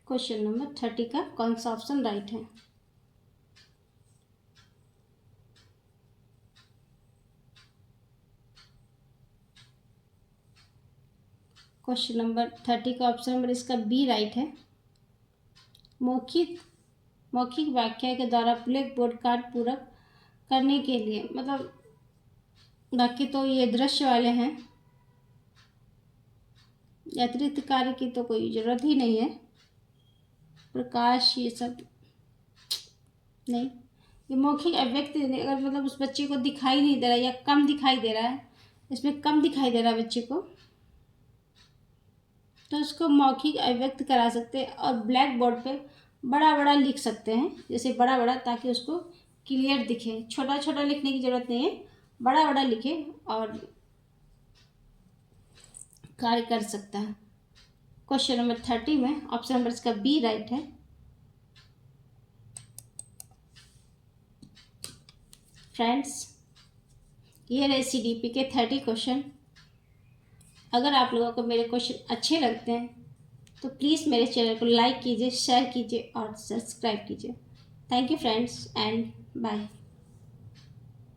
क्वेश्चन नंबर 30 का कौन सा ऑप्शन राइट है? क्वेश्चन नंबर 30 का ऑप्शन नंबर इसका बी राइट है। मौखिक व्याख्या के द्वारा ब्लैक बोर्ड कार्य पूरक करने के लिए, मतलब बाकी तो ये दृश्य वाले हैं, अतिरिक्त कार्य की तो कोई ज़रूरत ही नहीं है। प्रकाश ये सब नहीं, ये मौखिक अभिव्यक्ति अगर मतलब उस बच्चे को दिखाई नहीं दे रहा या कम दिखाई दे रहा है, इसमें कम दिखाई दे रहा है बच्चे को, तो उसको मौखिक अभिव्यक्त करा सकते हैं और ब्लैक बोर्ड पे बड़ा बड़ा लिख सकते हैं, जैसे बड़ा बड़ा, ताकि उसको क्लियर दिखे। छोटा छोटा लिखने की ज़रूरत नहीं है, बड़ा बड़ा लिखे और कार्य कर सकता है। क्वेश्चन नंबर 30 में ऑप्शन नंबर इसका बी राइट है। फ्रेंड्स, ये रहे CDP के 30 क्वेश्चन। अगर आप लोगों को मेरे क्वेश्चन अच्छे लगते हैं तो प्लीज़ मेरे चैनल को लाइक कीजिए, शेयर कीजिए और सब्सक्राइब कीजिए। Thank you friends and bye.